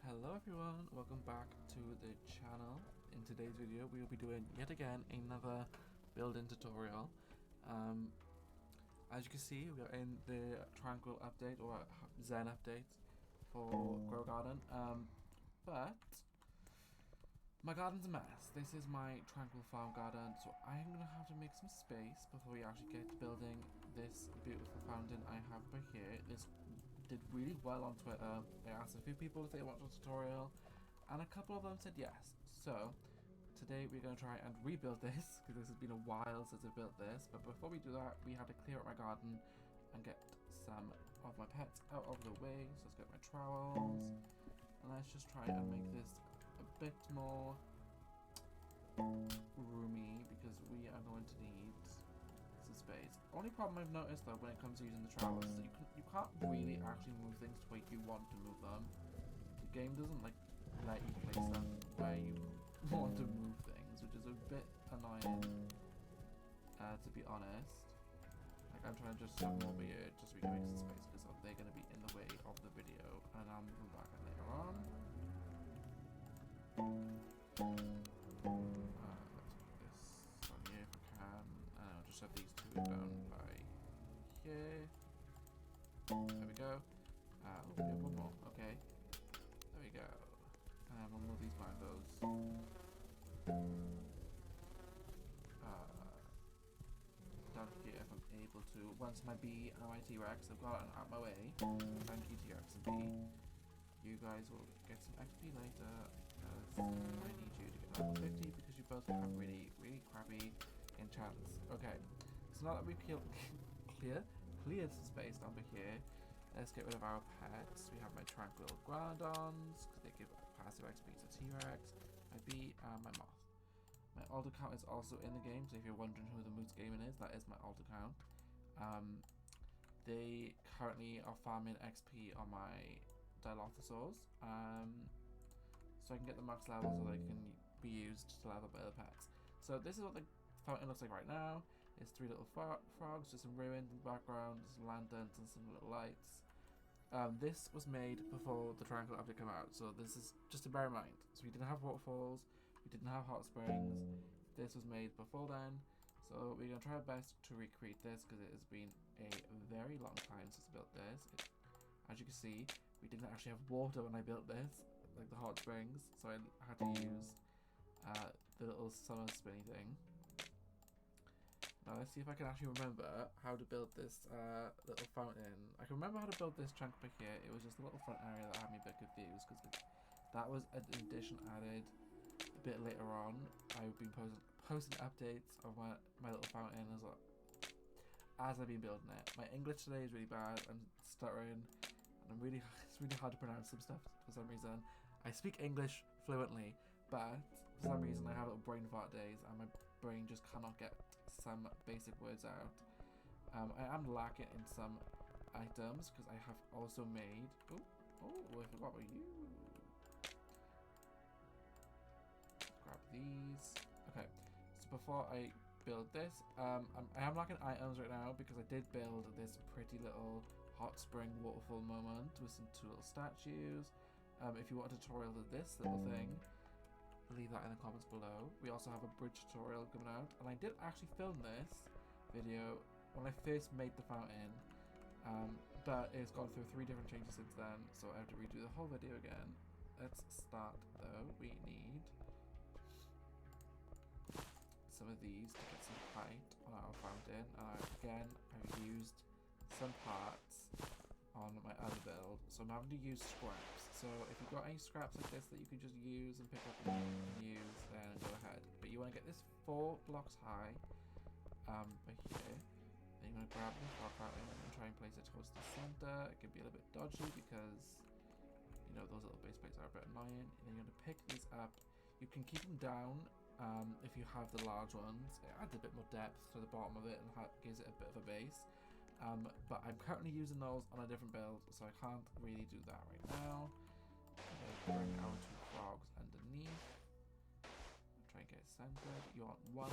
Hello everyone, welcome back to the channel. In today's video we will be doing yet again another building tutorial. As you can see, we are in the Tranquil update or Zen update for Grow Garden, but my garden's a mess. This is my Tranquil Farm garden, so I am going to have to make some space before we actually get to building this beautiful fountain I have over here. This did really well on Twitter. I asked a few people if they watched the tutorial, and a couple of them said yes. So today we're going to try and rebuild this, because this has been a while since I built this. But before we do that, we have to clear up my garden and get some of my pets out of the way. So let's get my trowels, and let's just try and make this a bit more roomy, because we are going to need some space. Only problem I've noticed though when it comes to using the trowels is that you can't really actually move things to where you want to move them. The game doesn't like let you place them where you want to move things, which is a bit annoying, to be honest. Like, I'm trying to just shove them over here just so we can make some space, because they're going to be in the way of the video, and I'll move back later on. Let's put this on here if we can, and I'll just have these two down by here. There we go. Oh, we have one more. Okay. There we go. And we'll move these mangoes down here if I'm able to. Once my bee and my T-Rex have gotten out of my way, thank you T-Rex and bee, you guys will get some XP later, because I need you to get level 50 because you both have really crappy enchants. Okay, so now that we've cleared some space over here, let's get rid of our pets. We have my Tranquil Grandons, because they give passive XP to T-Rex, my bee, and my moth. My alt account is also in the game, so if you're wondering who the Moose Gaming is, that is my alt account. They currently are farming XP on my Dilophosaurs, so I can get the max level so they can be used to level by other pets. So this is what the fountain looks like right now. It's three little frogs, just some ruins in the background, some lanterns and some little lights. This was made before the Tranquil update came out, so this is just to bear in mind. So we didn't have waterfalls, we didn't have hot springs. This was made before then, so we're going to try our best to recreate this, because it has been a very long time since I built this. As you can see, we didn't actually have water when I built this, like the hot springs, so I had to use the little summer spinny thing. Now let's see if I can actually remember how to build this little fountain. I can remember how to build this chunk back here. It was just a little front area that had me a bit confused, because that was an addition added a bit later on. I've been posting updates of my little fountain as I've been building it. My English today is really bad. I'm stuttering, and it's really hard to pronounce some stuff for some reason. I speak English fluently, but for some reason I have little brain fart days, and my brain just cannot get some basic words out. I am lacking in some items, because I have also made. Oh, I forgot about you. Grab these. Okay, so before I build this, I am lacking items right now, because I did build this pretty little hot spring waterfall moment with some two little statues. If you want a tutorial to this little thing, leave that in the comments below. We also have a bridge tutorial coming out, and I did actually film this video when I first made the fountain, but it's gone through 3 different changes since then, so I have to redo the whole video again. Let's start though. We need some of these to get some height on our fountain. Again, I've used some parts on my other build, so I'm having to use scraps. So if you've got any scraps like this that you can just use and pick up and use, then go ahead. But you want to get this 4 blocks high, by here. Then you're going to grab the frog fountain and try and place it towards the center. It can be a little bit dodgy, because you know those little base plates are a bit annoying. And then you're going to pick these up. You can keep them down if you have the large ones. It adds a bit more depth to the bottom of it and gives it a bit of a base. But I'm currently using those on a different build, so I can't really do that right now. I'm going to bring our 2 frogs underneath. Try and get it centered. You want 1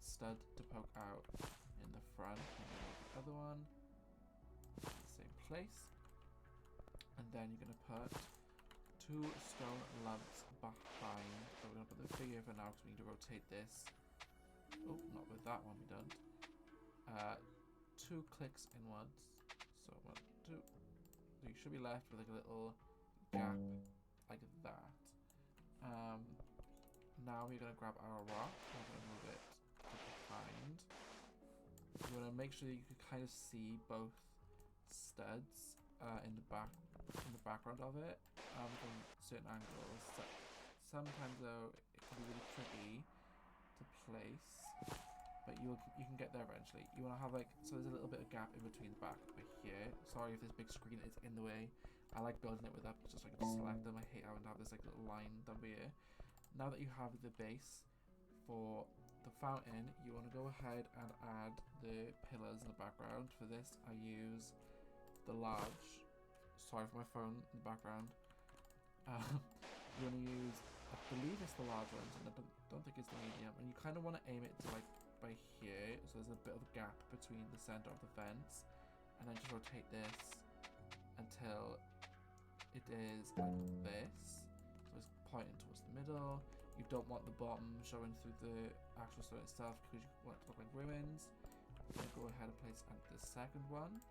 stud to poke out in the front, and then the other one in the same place. And then you're going to put 2 stone lumps behind. So we're going to put the figure for now because we need to rotate this. Oh, not with that one we don't. 2 clicks inwards. So 1, 2. So you should be left with like a little gap like that. Now we're going to grab our rock. We're going to move it to behind. You want to make sure that you can kind of see both studs in the background of it from certain angles. So sometimes though it can be really tricky to place, but you can get there eventually. You want to have like, so there's a little bit of gap in between the back over here. Sorry if this big screen is in the way. I like building it with that just so I can select them. I hate having to have this like little line down here. Now that you have the base for the fountain, you want to go ahead and add the pillars in the background. For this, I use the large. Sorry for my phone in the background. You want to use, I believe it's the large ones, and I don't think it's the medium. And you kind of want to aim it to like by here, so there's a bit of a gap between the center of the fence, and then just rotate this until it is like this. So it's pointing towards the middle. You don't want the bottom showing through the actual stone itself because you want it to look like ruins. Then go ahead and place the second one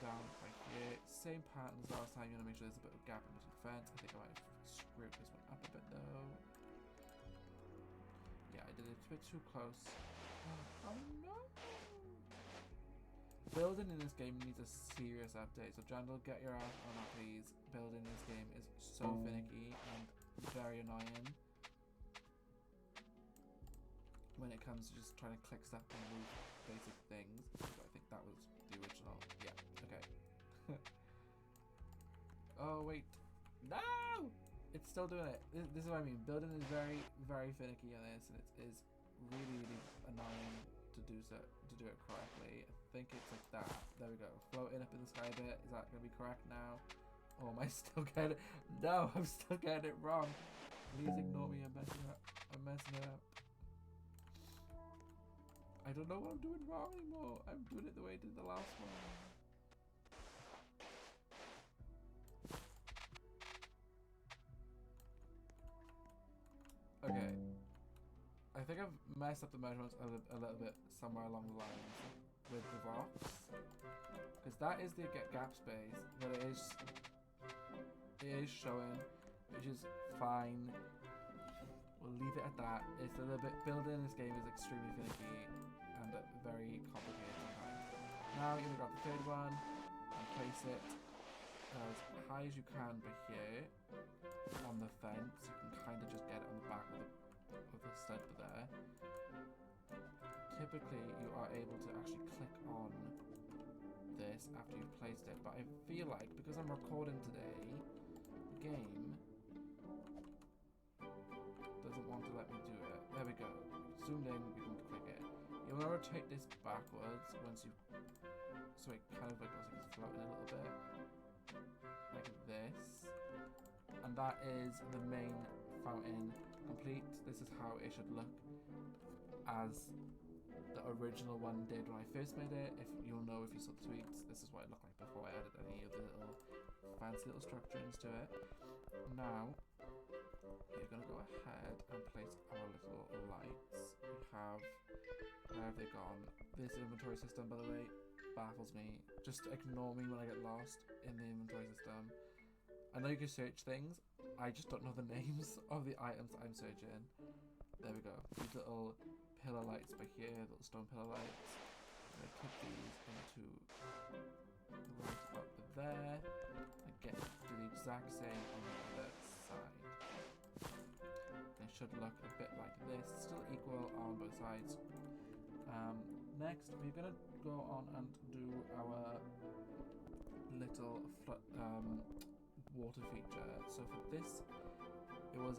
down right here. Same pattern as last time. You want to make sure there's a bit of a gap in between the fence. I think I might have screwed this one up a bit though. Yeah, I did it a bit too close. Oh no! Building in this game needs a serious update. So Jandal, get your ass on that please. Building in this game is so finicky and very annoying when it comes to just trying to click stuff and move basic things. So I think that was the original. Yeah, okay. Oh wait, no! It's still doing it. This is what I mean. Building is very, very finicky on this, and it is really, really annoying to do it correctly. I think it's like that. There we go. Floating up in the sky a bit. Is that gonna be correct now? Or am I still getting it? No, I'm still getting it wrong. Please ignore me. I'm messing up. I'm messing it up. I don't know what I'm doing wrong anymore. I'm doing it the way I did the last one. Okay. I think I've messed up the measurements a little bit somewhere along the lines with the rocks. Because that is the gap space, but it is showing, which is fine. We'll leave it at that. It's a little bit, building this game is extremely finicky and very complicated sometimes. Now you're going to grab the third one and place it as high as you can by here on the fence. You can kind of just get it on the back of the stud there. Typically you are able to actually click on this after you've placed it, but I feel like because I'm recording today, the game doesn't want to let me do it. There we go. Zoomed in, we can click it. You want to rotate this backwards once you, so it kind of like looks like it's floating a little bit, like this. And that is the main fountain complete. This is how it should look as the original one did when I first made it. If you'll know if you saw the tweaks, this is what it looked like before I added any of the little fancy little structurings to it. Now we're going to go ahead and place our little lights. We have, where have they gone? This inventory system, by the way, baffles me. Just ignore me when I get lost in the inventory system. I know you can search things, I just don't know the names of the items that I'm searching. There we go. These little pillar lights by here, little stone pillar lights. I'm going to put these into right up there. Again, do the exact same on the other side. It should look a bit like this, still equal on both sides. Next, we're going to go on and do our little water feature. So for this, it was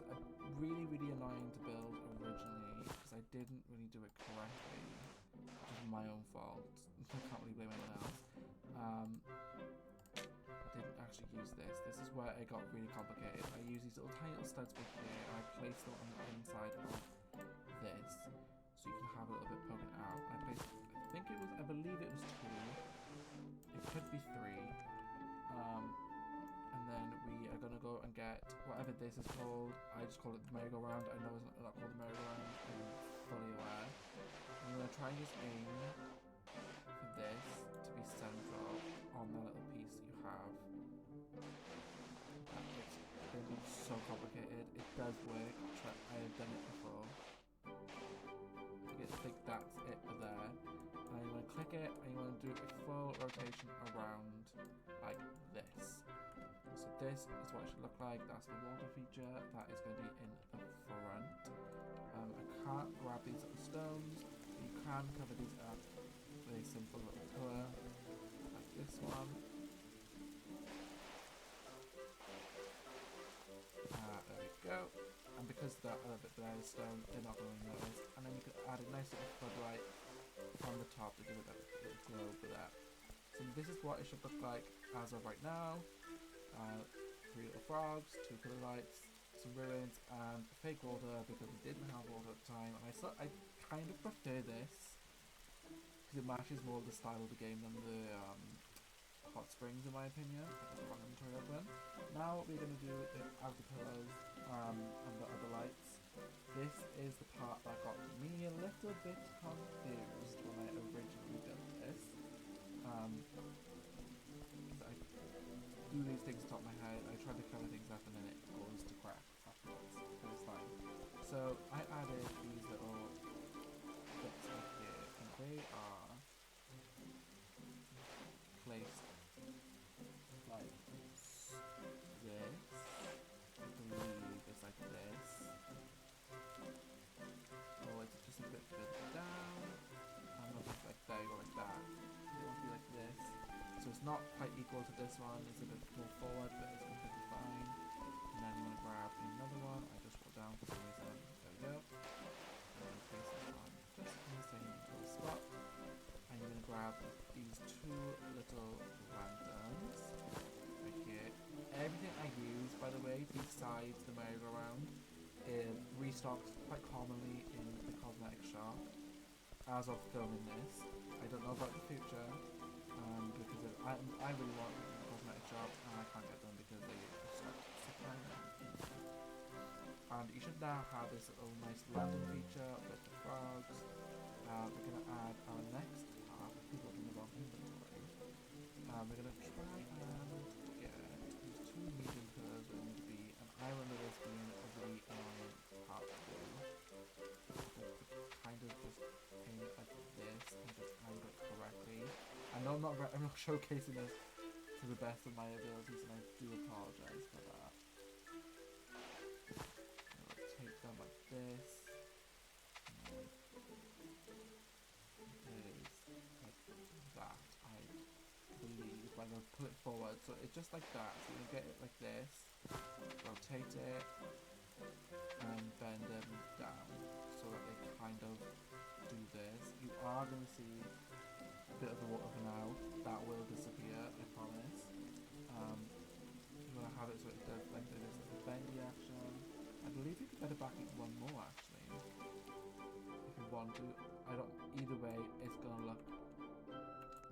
really, really annoying to build originally because I didn't really do it correctly, which is my own fault. I can't really blame anyone else. I didn't actually use this. This is where it got really complicated. I use these little tiny little studs with here, and I place them on the inside of this, so you can have a little bit poking out. I placed, I believe it was 2. It could be 3. And then we are going to to go and get whatever this is called. I just call it the merry-go-round. I know it's not called the merry-go-round. I'm fully aware. I'm going to try and just aim for this to be central on that little piece that you have. It's going to be so complicated. It does work. I have done it before. I think that's it for there. And you want to click it and you want to do a full rotation around like this. So this is what it should look like. That's the water feature. That is going to be in the front. I can't grab these little stones. You can cover these up with a simple little pillar like this one. There we go. And because that other bit there is stone, they're not going to notice. And then you can add a nice little floodlight on the top to give it a little glow for that. So this is what it should look like as of right now. 3 little frogs, 2 pillar lights, some ruins, and fake water because we didn't have water at the time. And I kind of prefer this because it matches more of the style of the game than the hot springs, in my opinion. Wrong inventory open. Now what we're going to do is add the pillars and the other lights. This is the part that got me a little bit confused when I originally built this. I do these things on top of my head. I try to cover things up and then it goes to crap afterwards. But it's fine. So I added these little bits up here, and they are placed like this. I believe it's like this. Oh, it's just a bit further down. I don't know if it's like that or like that. It won't be like this. So it's not quite equal to this one. It's a bit more forward, but it's completely fine. And then I'm going to grab another one. I just wrote down for some reason. There we go. And place it on just in the same little spot. And you're going to grab these 2 little lanterns right here. Everything I use, by the way, besides the merry-go-round, restocks quite commonly in the cosmetic shop as of filming this. I don't know about the future because I really want the cosmetic shop and I can't get them because they stopped supplying them. And you should now have this little nice lantern feature with the frogs. We're going to add our next part. People in the wrong inventory. We're going to try and get these 2 medium pillars where they need to be, and I remember this being a really annoying part to do. Kind of just aim it like this and just angle it correctly. I know I'm not showcasing this to the best of my abilities, and I do apologize for that. Rotate them like this. That I believe when I pull it forward, so it's just like that. So you get it like this, rotate it, and bend them down so that they kind of do this. You are going to see a bit of the water for now. That will disappear, I promise. You want to have it so it does like this bendy action. I believe you can better back it one more actually. If you want to. I don't. Either way, it's gonna look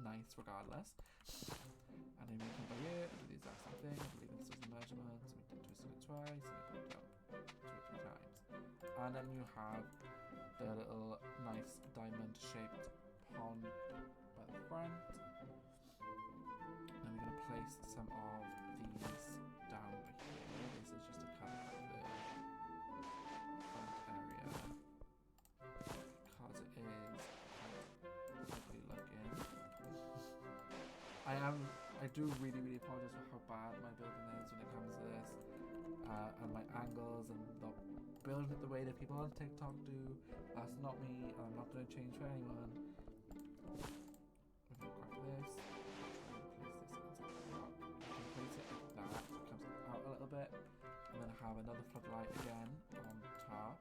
nice regardless. And then we come by here and do the exact same thing. I believe this is the measurement, so we can twist it twice and we put it up 2 or 3 times. And then you have the little nice diamond shaped pond by the front. Then we're gonna place some of these down by here. This is just to cover up the front area because it is ugly looking. I do really apologize for how bad my building is when it comes to this, and my angles and not building it the way that people on TikTok do. That's not me. I'm not going to change for anyone. We're going to grab this. Place it like that. It comes out a little bit, and then have another floodlight again on top.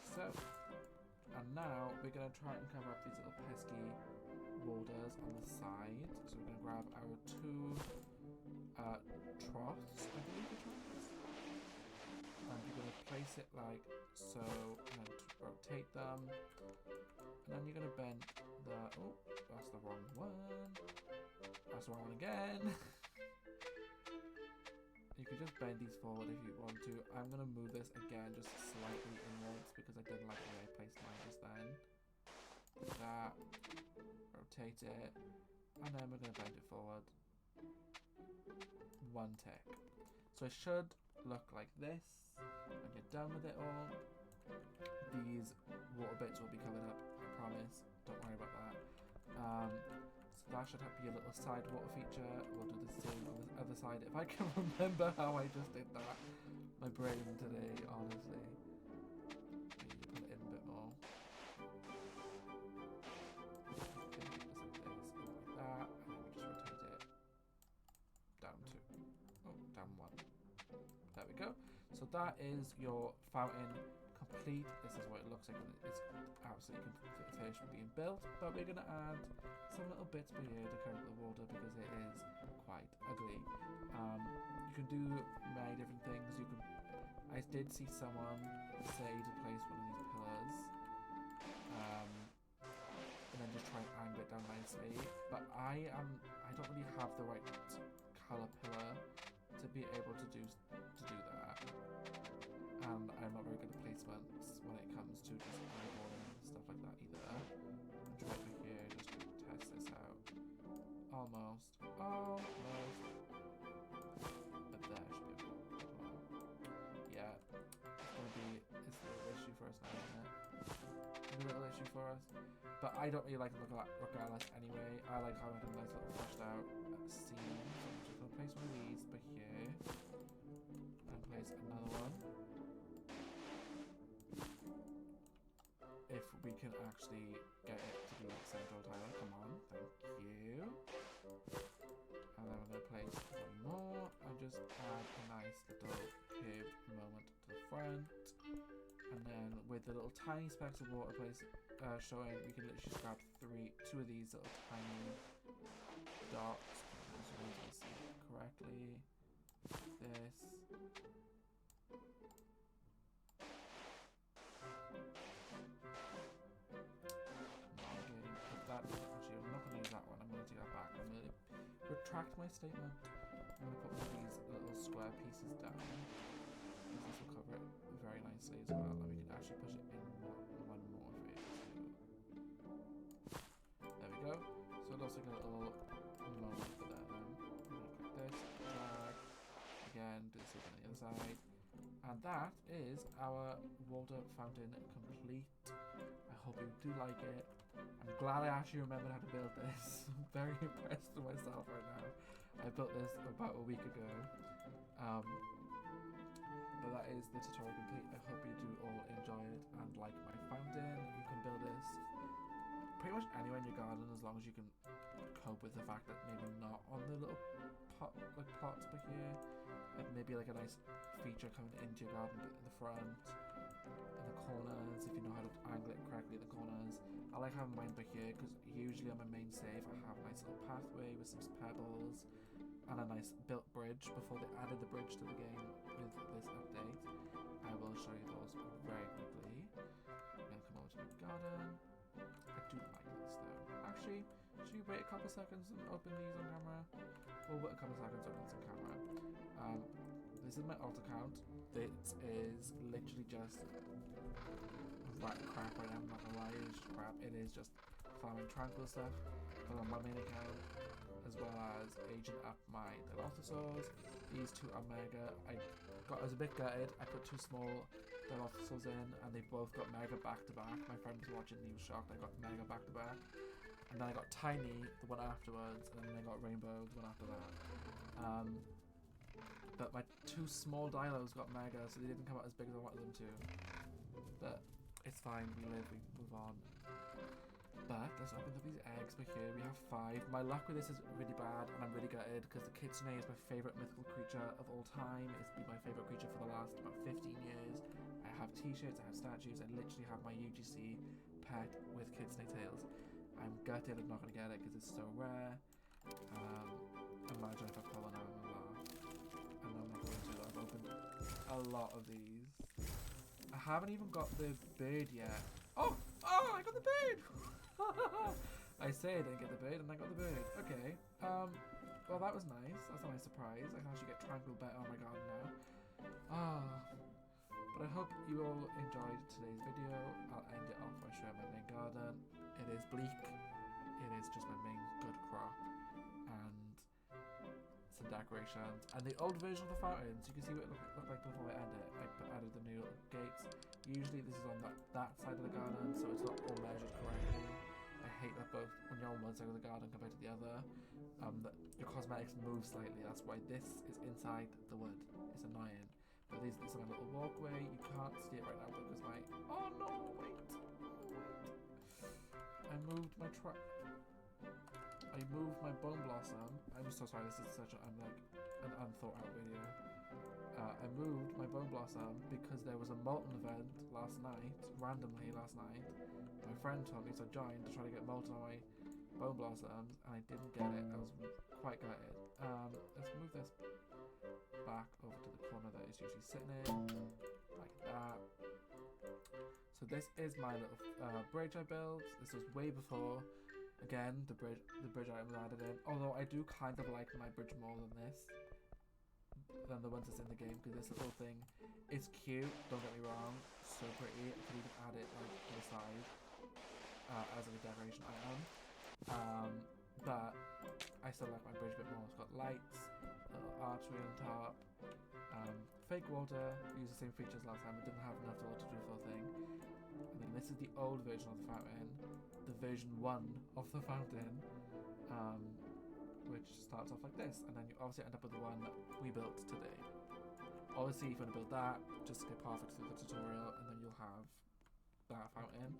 So, and now we're going to try and cover up these little pesky borders on the side. So we're going to grab our 2 troughs, I believe the troughs. And you're going to place it like so, and rotate them. And then you're going to bend the, oh, that's the wrong one. That's the wrong one again. You can just bend these forward if you want to. I'm going to move this again just slightly inwards because I didn't like the way I placed mine just then. Like that. Rotate it. And then we're going to bend it forward. One tick. So it should look like this when you're done with it all. These water bits will be covered up, I promise. Don't worry about that. So that should be a little side water feature. We'll do the same on the other side. If I can remember how I just did that. My brain today, honestly. Maybe put it in a bit more. Okay, just like that. And then we just rotate it down two. Oh, down one. There we go. So that is your fountain complete. This is what it looks like when it's absolutely finished being built. But we're going to add some little bits per here to cover the water because it is quite ugly. You can do many different things. You can. I did see someone say to place one of these pillars, and then just try and angle it down nicely. But I don't really have the right color pillar to be able to do that. And I'm not very good at placements when it comes to just eyeballing and stuff like that either. I'm trying to here just to test this out. Almost. But there should be a well. Yeah. It's a little issue for us now, isn't it? It's a little issue for us. But I don't really like it regardless anyway. I like having a nice little fleshed out scene. So I'm just going to place one of these by here. And place another one. If we can actually get it to be like central tile. Come on, thank you. And then we're going to place one more and just add a nice little curved moment to the front. And then with the little tiny specks of water showing, we can literally just grab two of these little tiny dots. So we can see it correctly. This. Retract my statement. I'm going to put one of these little square pieces down. This will cover it very nicely as well. And we can actually push it in one more if we need to. There we go. So it looks like a little moment for that then. I'm going to click this, drag. Again, do the same on the other side. And that is our water fountain complete. I hope you do like it. I'm glad I actually remembered how to build this. I'm very impressed with myself right now. I built this about a week ago. But that is the tutorial complete. I hope you do all enjoy it and like my fountain. You can build this pretty much anywhere in your garden as long as you can cope with the fact that maybe not on the little plots back here. And maybe like a nice feature coming into your garden in the front, in the corners, if you know how to angle it correctly in the corners. I like having mine back here because usually on my main save I have a nice little pathway with some pebbles and a nice built bridge before they added the bridge to the game with this update. I will show you those very quickly. I'm going to come over to the garden. I do like this though. Actually, should we wait a couple seconds and open these on camera? We'll wait a couple seconds, open this on camera. This is my alt account. This is literally just crap right now, I'm not gonna lie, it is just crap. It is just farming Tranquil stuff, but on my main account, as well as aging up my Dilophosaurs. These two are mega. I was a bit gutted. I put two small Dilophosaurs in, and they both got mega back to back. My friend was watching, he was shocked. I got mega back to back, and then I got Tiny, the one afterwards, and then I got Rainbow, the one after that. But my two small Dilos got mega, so they didn't come out as big as I wanted them to. But it's fine, we live, we move on. But let's open up these eggs back here. We have 5. My luck with this is really bad, and I'm really gutted because the kitsune is my favourite mythical creature of all time. It's been my favourite creature for the last about 15 years. I have t-shirts, I have statues, I literally have my UGC pet with kitsune tails. I'm gutted I'm not going to get it because it's so rare. Imagine if I pull one out and laugh. And I'm not going to. I've opened a lot of these. I haven't even got the bird yet. Oh, I got the bird! I say I didn't get the bird and I got the bird. Okay. Well, that was nice. That's a nice surprise. I can actually get Tranquil better on my garden now. Ah. But I hope you all enjoyed today's video. I'll end it off by showing my main garden. It is bleak. It is just my main good crop. And some decorations. And the old version of the fountain, so you can see what it looked like before I added it. I added the new gates. Usually this is on that side of the garden, so it's not all measured correctly. I hate that both when you're on one side of the garden compared to the other, your cosmetics move slightly. That's why this is inside the wood. It's annoying. But this is my little walkway. You can't see it right now because my... Oh no, wait. I moved my bone blossom. I'm so sorry, this is such an unthought out video. I moved my bone blossom because there was a molten event randomly last night. My friend told me, so I joined to try to get molten on my bone blossoms, and I didn't get it. I was quite gutted. Let's move this back over to the corner that it's usually sitting in, like that. So this is my little bridge I built. This was way before, again, the bridge item was added in. Although I do kind of like my bridge more than the ones that's in the game, because this little thing is cute, don't get me wrong, so pretty. I could even add it like to the side as a decoration item. But I still like my bridge a bit more. It's got lights, little archway on top, fake water. We used the same features last time. It didn't have enough water to do the full thing. And then this is the old version of the fountain, the version 1 of the fountain, which starts off like this, and then you obviously end up with the one that we built today. Obviously, if you want to build that, just skip halfway through the tutorial, and then you'll have that fountain.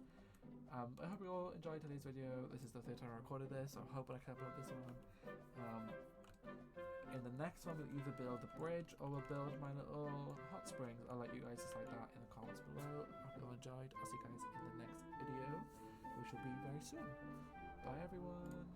I hope you all enjoyed today's video. This is the third time I recorded this, so I hope I can upload this one. In the next one, we'll either build the bridge or we'll build my little hot springs. I'll let you guys decide that in the comments below. I hope you all enjoyed. I'll see you guys in the next video, which will be very soon. Bye everyone.